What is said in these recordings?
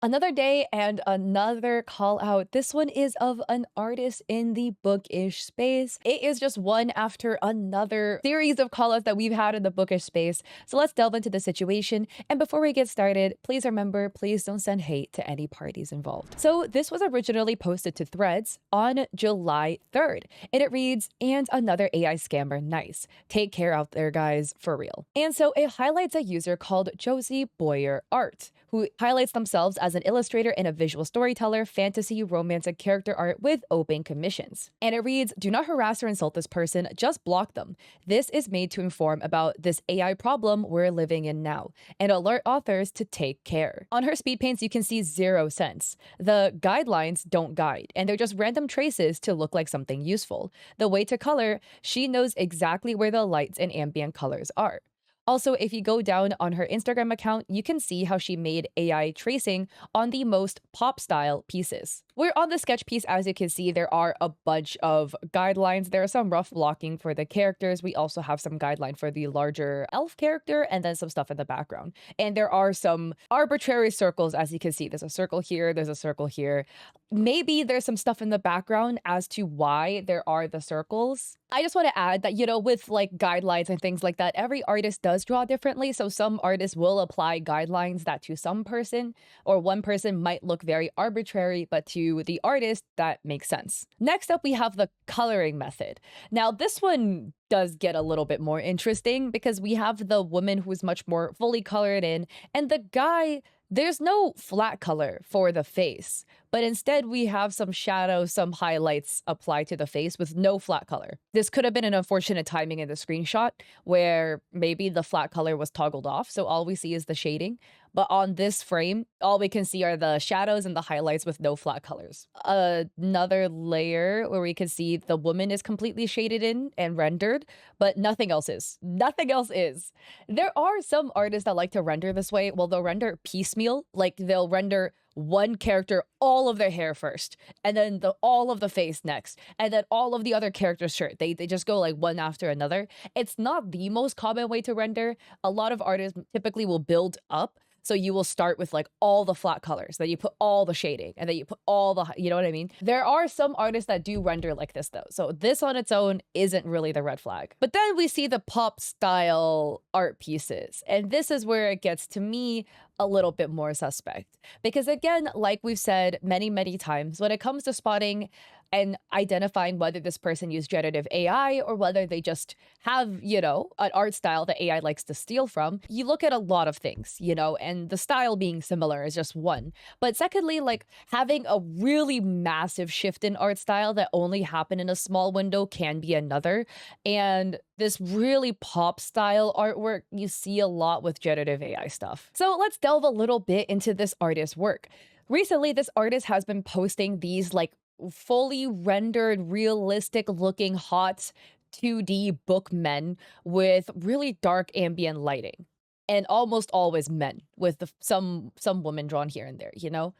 Another day and another call out. This one is of an artist in the bookish space. It is just one after another series of call outs that we've had in the bookish space. So let's delve into the situation. And before we get started, please remember, please don't send hate to any parties involved. So this was originally posted to Threads on July 3rd. And it reads, and another AI scammer, nice. Take care out there, guys, for real. And so it highlights a user called Josie Boyer Art, who highlights themselves as an illustrator and a visual storyteller, fantasy, romantic character art with open commissions. And it reads, do not harass or insult this person, just block them. This is made to inform about this AI problem we're living in now, and alert authors to take care. On her speed paints, you can see 0 cents. The guidelines don't guide, and they're just random traces to look like something useful. The way to color, she knows exactly where the lights and ambient colors are. Also, if you go down on her Instagram account, you can see how she made AI tracing on the most pop style pieces. We're on the sketch piece, as you can see, there are a bunch of guidelines. There are some rough blocking for the characters. We also have some guideline for the larger elf character and then some stuff in the background. And there are some arbitrary circles, as you can see. There's a circle here, there's a circle here. Maybe there's some stuff in the background as to why there are the circles. I just want to add that, with like guidelines and things like that, every artist does draw differently. So some artists will apply guidelines that to some person or one person might look very arbitrary, but to the artist, that makes sense. Next up, we have the coloring method. Now, this one does get a little bit more interesting because we have the woman who's much more fully colored in, and the guy, there's no flat color for the face, but instead we have some shadows, some highlights applied to the face with no flat color. This could have been an unfortunate timing in the screenshot where maybe the flat color was toggled off, so all we see is the shading. But on this frame, all we can see are the shadows and the highlights with no flat colors. Another layer where we can see the woman is completely shaded in and rendered, but nothing else is. Nothing else is. There are some artists that like to render this way. Well, they'll render piecemeal, like they'll render one character all of their hair first, and then all of the face next, and then all of the other characters' shirt. They just go like one after another. It's not the most common way to render. A lot of artists typically will build up. So you will start with like all the flat colors, then you put all the shading, and then you put all the, you know what I mean? There are some artists that do render like this though. So this on its own isn't really the red flag. But then we see the pop style art pieces. And this is where it gets to me a little bit more suspect. Because again, like we've said many, many times, when it comes to spotting and identifying whether this person used generative AI or whether they just have, an art style that AI likes to steal from, you look at a lot of things, and the style being similar is just one. But secondly, like having a really massive shift in art style that only happened in a small window can be another. And this really pop style artwork you see a lot with generative AI stuff. So let's delve a little bit into this artist's work. Recently, this artist has been posting these like fully rendered, realistic looking hot 2D book men with really dark ambient lighting. And almost always men with some woman drawn here and there.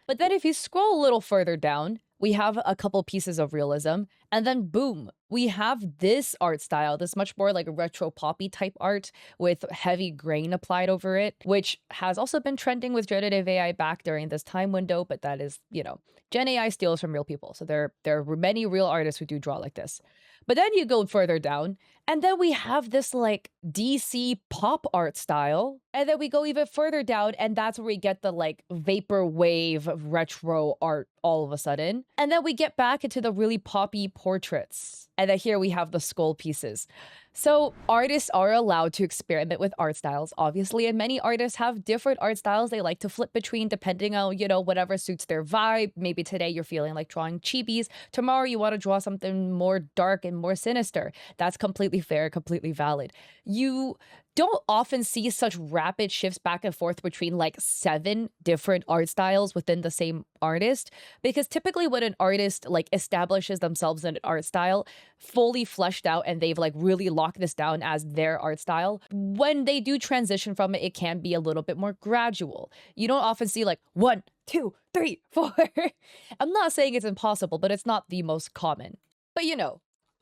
But then if you scroll a little further down, we have a couple pieces of realism, and then boom, we have this art style, this much more like retro poppy type art with heavy grain applied over it, which has also been trending with generative AI back during this time window, but that is, Gen AI steals from real people. So there are many real artists who do draw like this. But then you go further down, and then we have this like DC pop art style. And then we go even further down, and that's where we get the like vaporwave retro art all of a sudden. And then we get back into the really poppy portraits. And then here we have the skull pieces. So artists are allowed to experiment with art styles, obviously, and many artists have different art styles they like to flip between depending on, whatever suits their vibe. Maybe today you're feeling like drawing chibis. Tomorrow you want to draw something more dark and more sinister. That's completely fair, completely valid. You don't often see such rapid shifts back and forth between like 7 different art styles within the same artist, because typically when an artist like establishes themselves in an art style fully fleshed out and they've like really locked this down as their art style, when they do transition from it, it can be a little bit more gradual. You don't often see like 1, 2, 3, 4. I'm not saying it's impossible, but it's not the most common. But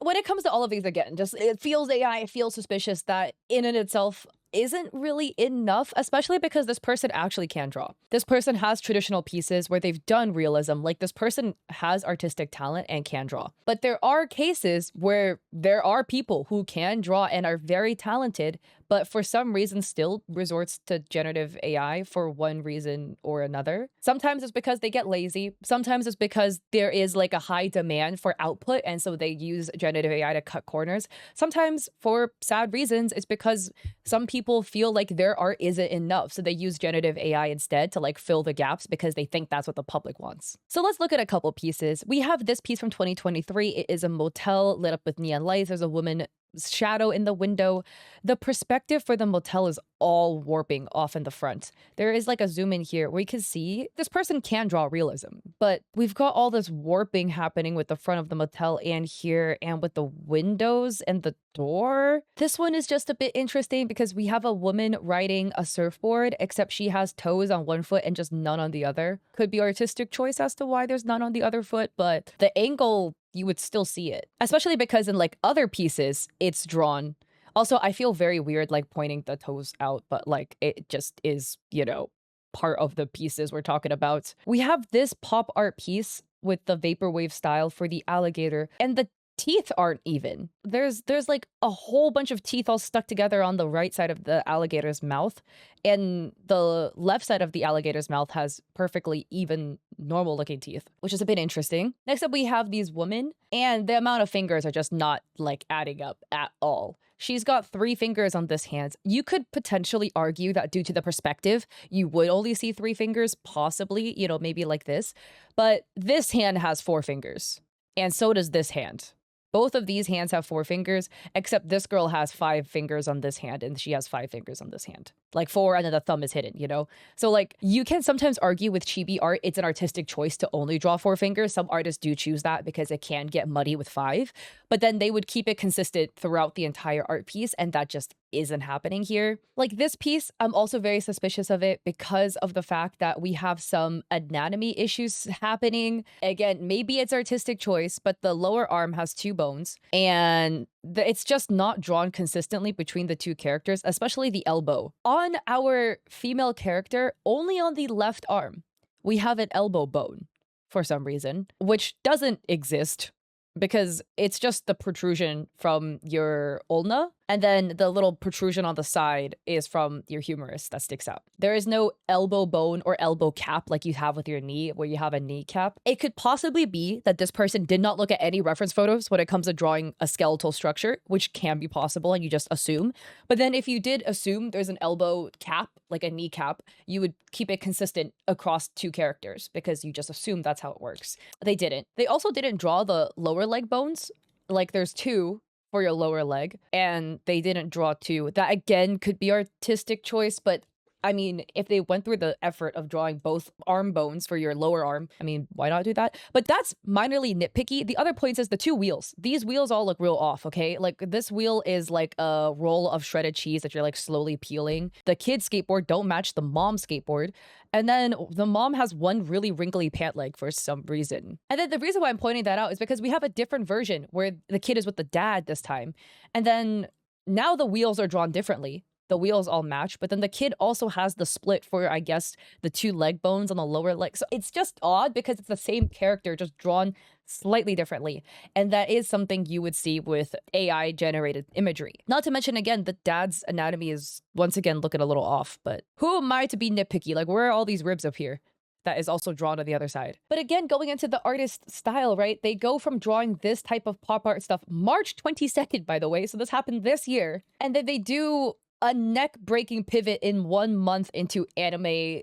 when it comes to all of these, again, just it feels AI, it feels suspicious that in and itself, isn't really enough, especially because this person actually can draw. This person has traditional pieces where they've done realism. Like this person has artistic talent and can draw. But there are cases where there are people who can draw and are very talented, but for some reason still resorts to generative AI for one reason or another. Sometimes it's because they get lazy. Sometimes it's because there is like a high demand for output, and so they use generative AI to cut corners. Sometimes for sad reasons, it's because some people feel like their art isn't enough, so they use generative AI instead to like fill the gaps because they think that's what the public wants. So let's look at a couple pieces. We have this piece from 2023. It is a motel lit up with neon lights. There's a woman shadow in the window. The perspective for the motel is all warping off in the front. There is like a zoom in here where you can see this person can draw realism, but we've got all this warping happening with the front of the motel and here and with the windows and the door. This one is just a bit interesting because we have a woman riding a surfboard, except she has toes on one foot and just none on the other. Could be artistic choice as to why there's none on the other foot, but the angle, you would still see it, especially because in like other pieces, it's drawn. Also, I feel very weird like pointing the toes out, but like it just is, you know, part of the pieces we're talking about. We have this pop art piece with the vaporwave style for the alligator, and the teeth aren't even. There's like a whole bunch of teeth all stuck together on the right side of the alligator's mouth, and the left side of the alligator's mouth has perfectly even normal looking teeth, which is a bit interesting. Next up, we have these women, and the amount of fingers are just not like adding up at all. She's got 3 fingers on this hand. You could potentially argue that due to the perspective, you would only see 3 fingers, possibly, you know, maybe like this. But this hand has 4 fingers, and so does this hand. Both of these hands have 4 fingers, except this girl has 5 fingers on this hand and she has 5 fingers on this hand. Like 4 and then the thumb is hidden, you know? So like you can sometimes argue with chibi art, it's an artistic choice to only draw 4 fingers. Some artists do choose that because it can get muddy with 5, but then they would keep it consistent throughout the entire art piece, and that just isn't happening here. Like this piece, I'm also very suspicious of it because of the fact that we have some anatomy issues happening. Again, maybe it's artistic choice, but the lower arm has 2 bones and it's just not drawn consistently between the 2 characters, especially the elbow. On our female character, only on the left arm, we have an elbow bone for some reason, which doesn't exist because it's just the protrusion from your ulna, and then the little protrusion on the side is from your humerus that sticks out. There is no elbow bone or elbow cap like you have with your knee, where you have a knee cap. It could possibly be that this person did not look at any reference photos when it comes to drawing a skeletal structure, which can be possible and you just assume. But then if you did assume there's an elbow cap, like a knee cap, you would keep it consistent across 2 characters because you just assume that's how it works. They didn't. They also didn't draw the lower leg bones. Like there's 2 for your lower leg, and they didn't draw 2. That again could be artistic choice, but I mean, if they went through the effort of drawing both arm bones for your lower arm, I mean, why not do that? But that's minorly nitpicky. The other point is the 2 wheels. These wheels all look real off, okay? Like this wheel is like a roll of shredded cheese that you're like slowly peeling. The kid's skateboard don't match the mom's skateboard. And then the mom has one really wrinkly pant leg for some reason. And then the reason why I'm pointing that out is because we have a different version where the kid is with the dad this time. And then now the wheels are drawn differently. The wheels all match, but then the kid also has the split for, I guess, the 2 leg bones on the lower leg. So it's just odd because it's the same character, just drawn slightly differently. And that is something you would see with AI generated imagery. Not to mention, again, the dad's anatomy is once again looking a little off, but who am I to be nitpicky? Like, where are all these ribs up here? That is also drawn on the other side. But again, going into the artist style, right? They go from drawing this type of pop art stuff, March 22nd, by the way. So this happened this year. And then they do a neck-breaking pivot in 1 month into anime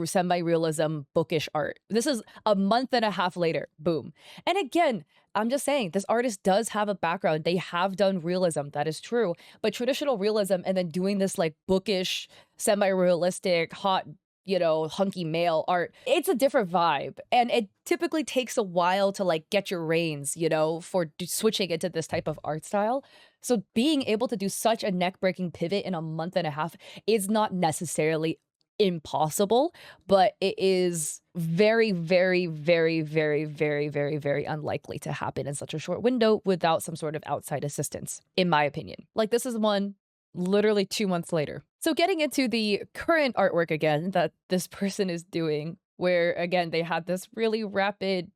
semi-realism bookish art. This is a month and a half later. Boom. And again, I'm just saying, this artist does have a background. They have done realism. That is true. But traditional realism and then doing this like bookish, semi-realistic, hot, you know, hunky male art, it's a different vibe. And it typically takes a while to like get your reins, you know, for switching into this type of art style. So being able to do such a neck-breaking pivot in a month and a half is not necessarily impossible, but it is very, very, very, very, very, very, very unlikely to happen in such a short window without some sort of outside assistance, in my opinion. Like this is one literally 2 months later. So getting into the current artwork again that this person is doing, where again they had this really rapid,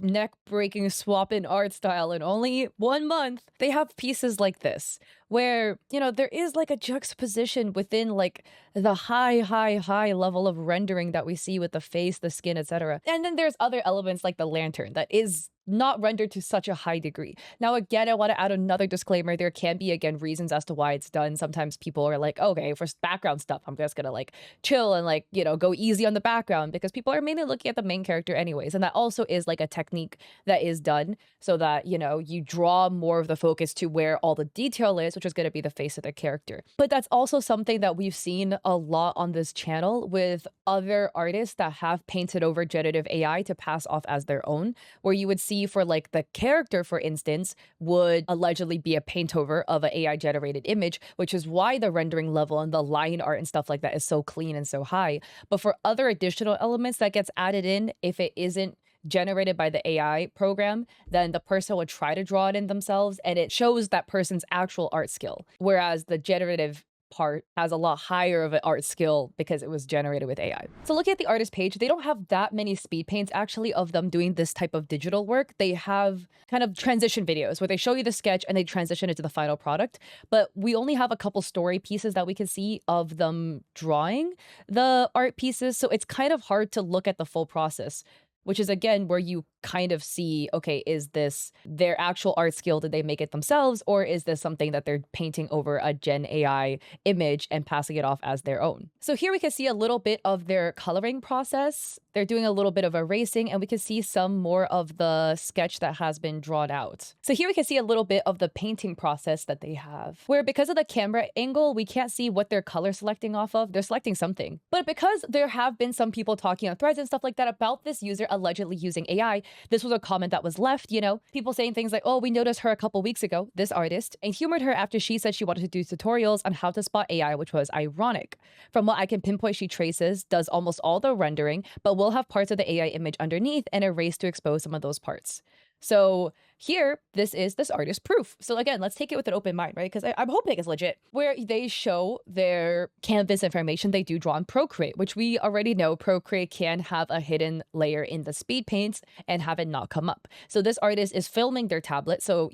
neck breaking swap in art style in only 1 month. They have pieces like this where, there is like a juxtaposition within like the high level of rendering that we see with the face, the skin, etc. And then there's other elements like the lantern that is not rendered to such a high degree. Now, again, I want to add another disclaimer. There can be, again, reasons as to why it's done. Sometimes people are like, okay, for background stuff, I'm just gonna like chill and like, go easy on the background because people are mainly looking at the main character anyways. And that also is like a technique that is done so that, you draw more of the focus to where all the detail is, which is going to be the face of the character. But that's also something that we've seen a lot on this channel with other artists that have painted over generative AI to pass off as their own, where you would see for like the character, for instance, would allegedly be a paint over of an AI generated image, which is why the rendering level and the line art and stuff like that is so clean and so high. But for other additional elements that gets added in, if it isn't generated by the AI program, then the person would try to draw it in themselves and it shows that person's actual art skill. Whereas the generative part has a lot higher of an art skill because it was generated with AI. So looking at the artist page, they don't have that many speed paints actually of them doing this type of digital work. They have kind of transition videos where they show you the sketch and they transition it to the final product. But we only have a couple story pieces that we can see of them drawing the art pieces. So it's kind of hard to look at the full process, which is again where you kind of see, okay, is this their actual art skill? Did they make it themselves? Or is this something that they're painting over a Gen AI image and passing it off as their own? So here we can see a little bit of their coloring process. They're doing a little bit of erasing and we can see some more of the sketch that has been drawn out. So here we can see a little bit of the painting process that they have, where because of the camera angle, we can't see what they're color selecting off of. They're selecting something. But because there have been some people talking on threads and stuff like that about this user allegedly using AI, this was a comment that was left, people saying things like, oh, we noticed her a couple weeks ago, this artist, and humored her after she said she wanted to do tutorials on how to spot AI, which was ironic. From what I can pinpoint, she traces, does almost all the rendering, but will have parts of the AI image underneath and erase to expose some of those parts. So here, this is this artist proof. So again, let's take it with an open mind, right? Because I'm hoping it's legit. Where they show their canvas information, they do draw in Procreate, which we already know Procreate can have a hidden layer in the speed paints and have it not come up. So this artist is filming their tablet, so,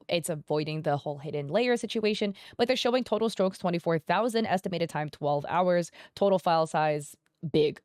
it's avoiding the whole hidden layer situation, but they're showing total strokes 24,000, estimated time 12 hours, total file size big.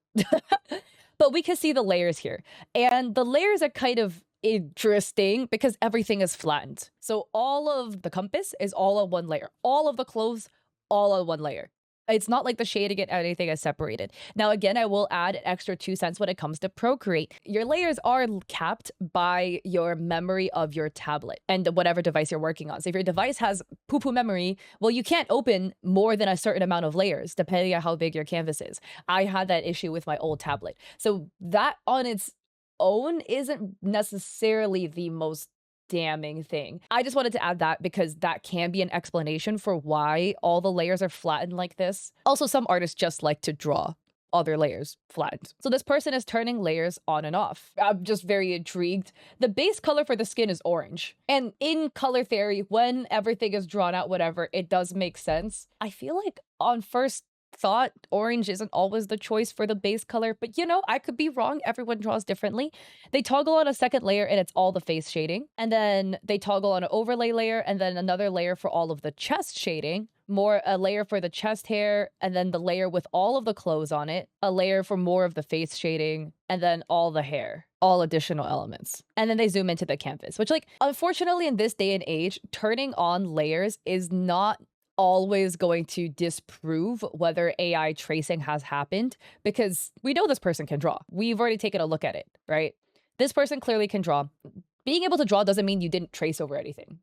But we can see the layers here. And the layers are kind of interesting because everything is flattened. So all of the compass is all on one layer. All of the clothes, all on one layer. It's not like the shading and anything is separated. Now, again, I will add an extra 2 cents when it comes to Procreate. Your layers are capped by your memory of your tablet and whatever device you're working on. So if your device has poo-poo memory, well, you can't open more than a certain amount of layers, depending on how big your canvas is. I had that issue with my old tablet. So that on its own isn't necessarily the most damning thing. I just wanted to add that because that can be an explanation for why all the layers are flattened like this. Also, some artists just like to draw other layers flattened. So this person is turning layers on and off. I'm just very intrigued. The base color for the skin is orange. And in color theory, when everything is drawn out, whatever, it does make sense. I feel like on first thought, orange isn't always the choice for the base color, but I could be wrong. Everyone draws differently. They toggle on a second layer and it's all the face shading. And then they toggle on an overlay layer and then another layer for all of the chest shading, a layer for the chest hair, and then the layer with all of the clothes on it, a layer for more of the face shading, and then all the hair, all additional elements. And then they zoom into the canvas, which unfortunately in this day and age, turning on layers is not always going to disprove whether AI tracing has happened because we know this person can draw. We've already taken a look at it, right? This person clearly can draw. Being able to draw doesn't mean you didn't trace over anything,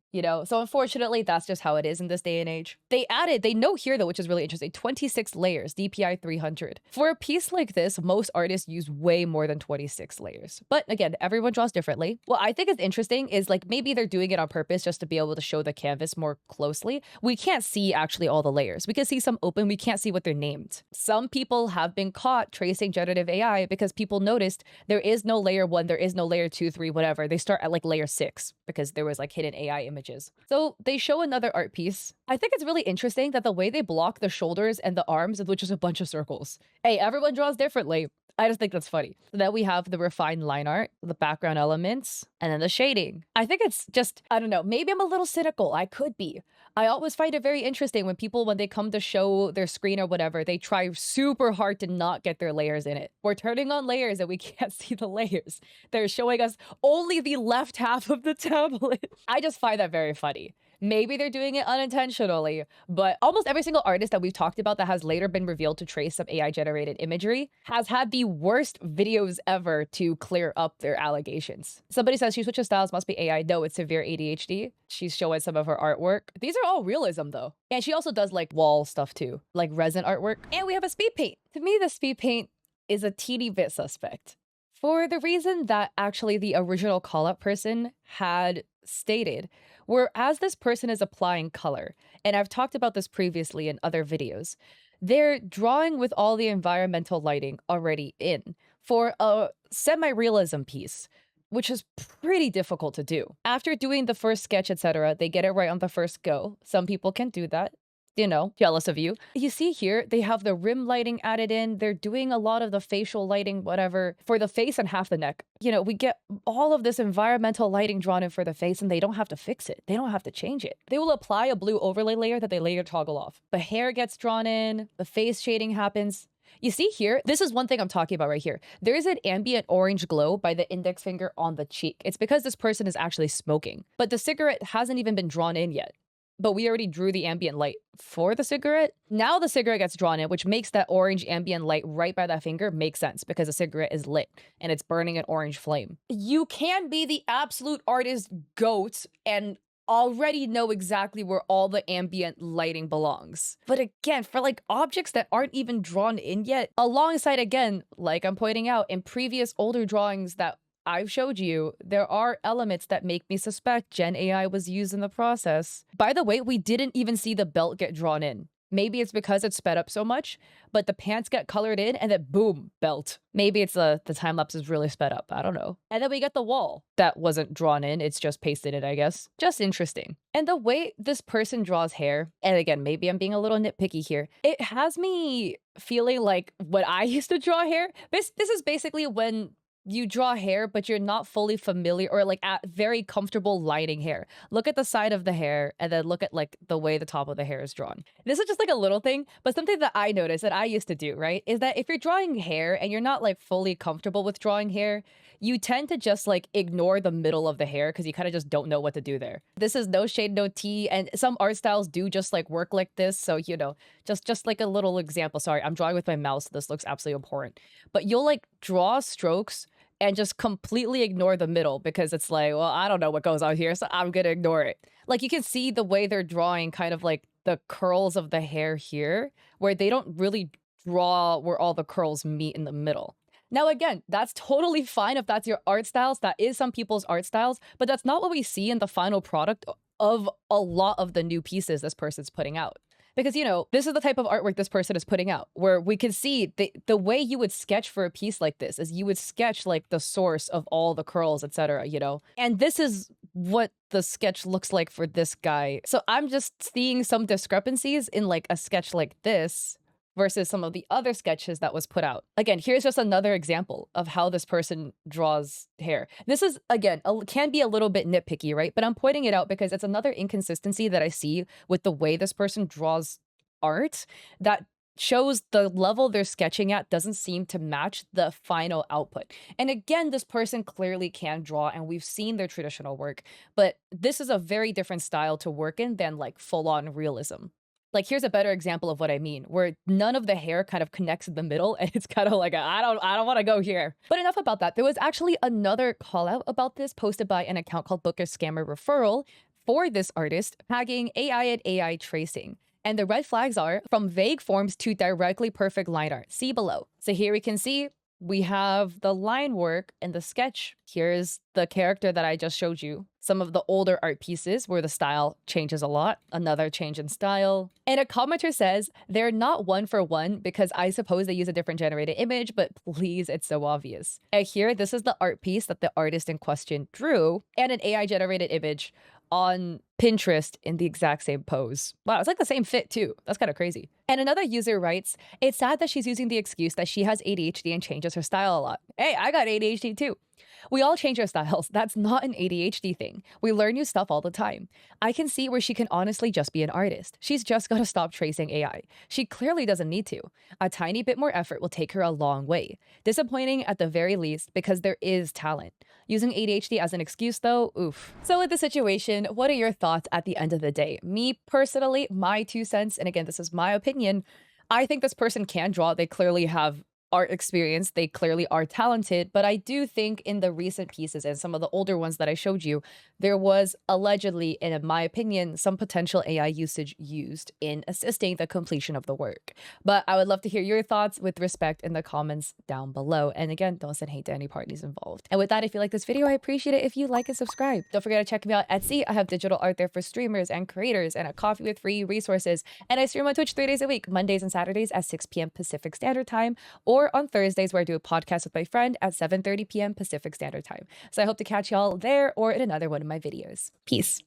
So unfortunately, that's just how it is in this day and age. They note here though, which is really interesting, 26 layers, DPI 300. For a piece like this, most artists use way more than 26 layers. But again, everyone draws differently. What I think is interesting is maybe they're doing it on purpose just to be able to show the canvas more closely. We can't see actually all the layers. We can see some open, we can't see what they're named. Some people have been caught tracing generative AI because people noticed there is no layer 1, there is no layer 2, 3, whatever. They start at like layer 6 because there was like hidden AI images. So they show another art piece. I think it's really interesting that the way they block the shoulders and the arms, which is a bunch of circles. Hey, everyone draws differently. I just think that's funny. So then we have the refined line art, the background elements, and then the shading. I think it's just, I don't know, maybe I'm a little cynical. I could be. I always find it very interesting when people, when they come to show their screen or whatever, they try super hard to not get their layers in it. We're turning on layers and we can't see the layers. They're showing us only the left half of the tablet. I just find that very funny. Maybe they're doing it unintentionally, but almost every single artist that we've talked about that has later been revealed to trace some AI-generated imagery has had the worst videos ever to clear up their allegations. Somebody says she switches styles, must be AI. No, it's severe ADHD. She's showing some of her artwork. These are all realism though. And she also does like wall stuff too, like resin artwork. And we have a speed paint. To me, the speed paint is a teeny bit suspect. For the reason that actually the original call-out person had stated, whereas this person is applying color, and I've talked about this previously in other videos, they're drawing with all the environmental lighting already in for a semi-realism piece, which is pretty difficult to do. After doing the first sketch, etc., they get it right on the first go. Some people can do that. You know, jealous of you. You see here, they have the rim lighting added in. They're doing a lot of the facial lighting, whatever, for the face and half the neck. You know, we get all of this environmental lighting drawn in for the face and they don't have to fix it. They don't have to change it. They will apply a blue overlay layer that they later toggle off. The hair gets drawn in, the face shading happens. You see here, this is one thing I'm talking about right here. There is an ambient orange glow by the index finger on the cheek. It's because this person is actually smoking, but the cigarette hasn't even been drawn in yet. But we already drew the ambient light for the cigarette. Now the cigarette gets drawn in, which makes that orange ambient light right by that finger make sense because the cigarette is lit and it's burning an orange flame. You can be the absolute artist goat and already know exactly where all the ambient lighting belongs. But again, for like objects that aren't even drawn in yet, alongside again, like I'm pointing out in previous older drawings that I've showed you, there are elements that make me suspect Gen AI was used in the process. By the way, we didn't even see the belt get drawn in. Maybe it's because it's sped up so much, but the pants get colored in and then boom, belt. Maybe it's the time lapse is really sped up. I don't know. And then we get the wall that wasn't drawn in. It's just pasted in, I guess. Just interesting. And the way this person draws hair, and again, maybe I'm being a little nitpicky here, it has me feeling like when I used to draw hair. This is basically when you draw hair, but you're not fully familiar or like at very comfortable lighting hair. Look at the side of the hair and then look at like the way the top of the hair is drawn. This is just like a little thing, but something that I noticed that I used to do, right, is that if you're drawing hair and you're not like fully comfortable with drawing hair, you tend to just like ignore the middle of the hair because you kind of just don't know what to do there. This is no shade, no tea, and some art styles do just like work like this. So, you know, just like a little example. Sorry, I'm drawing with my mouse. This looks absolutely important. But you'll like draw strokes and just completely ignore the middle because it's like, well, I don't know what goes on here, so I'm gonna ignore it. Like you can see the way they're drawing kind of like the curls of the hair here, where they don't really draw where all the curls meet in the middle. Now, again, that's totally fine if that's your art styles. That is some people's art styles, but that's not what we see in the final product of a lot of the new pieces this person's putting out. Because, you know, this is the type of artwork this person is putting out, where we can see the way you would sketch for a piece like this is you would sketch like the source of all the curls, etc., you know? And this is what the sketch looks like for this guy. So I'm just seeing some discrepancies in like a sketch like this versus some of the other sketches that was put out. Again, here's just another example of how this person draws hair. This is, again, can be a little bit nitpicky, right? But I'm pointing it out because it's another inconsistency that I see with the way this person draws art that shows the level they're sketching at doesn't seem to match the final output. And again, this person clearly can draw and we've seen their traditional work, but this is a very different style to work in than like full-on realism. Like, here's a better example of what I mean, where none of the hair kind of connects in the middle, and it's kind of like, I don't want to go here. But enough about that. There was actually another call out about this posted by an account called Bookish Scammer Referral for this artist, tagging AI and AI tracing. And the red flags are from vague forms to directly perfect line art. See below. So here we can see We have the line work and the sketch. Here's the character that I just showed you. Some of the older art pieces where the style changes a lot, another change in style. And a commenter says, they're not one for one because I suppose they use a different generated image, but please, it's so obvious. And here, this is the art piece that the artist in question drew and an AI generated image on Pinterest in the exact same pose. Wow, it's like the same fit too. That's kind of crazy. And another user writes, it's sad that she's using the excuse that she has ADHD and changes her style a lot. Hey, I got ADHD too. We all change our styles. That's not an ADHD thing. We learn new stuff all the time. I can see where she can honestly just be an artist. She's just got to stop tracing AI. She clearly doesn't need to. A tiny bit more effort will take her a long way. Disappointing at the very least because there is talent. Using ADHD as an excuse though, oof. So with the situation, what are your thoughts at the end of the day? Me personally, my 2 cents, and again, this is my opinion, I think this person can draw. They clearly have art experience. They clearly are talented, but I do think in the recent pieces and some of the older ones that I showed you, there was allegedly, and in my opinion, some potential AI usage used in assisting the completion of the work. But I would love to hear your thoughts with respect in the comments down below. And again, don't send hate to any parties involved. And with that, if you like this video, I appreciate it if you like and subscribe. Don't forget to check me out at Etsy. I have digital art there for streamers and creators and a coffee with free resources. And I stream on Twitch 3 days a week, Mondays and Saturdays at 6 p.m. Pacific Standard Time, or on Thursdays where I do a podcast with my friend at 7:30 p.m. Pacific Standard Time. So I hope to catch y'all there or in another one of my videos. Peace.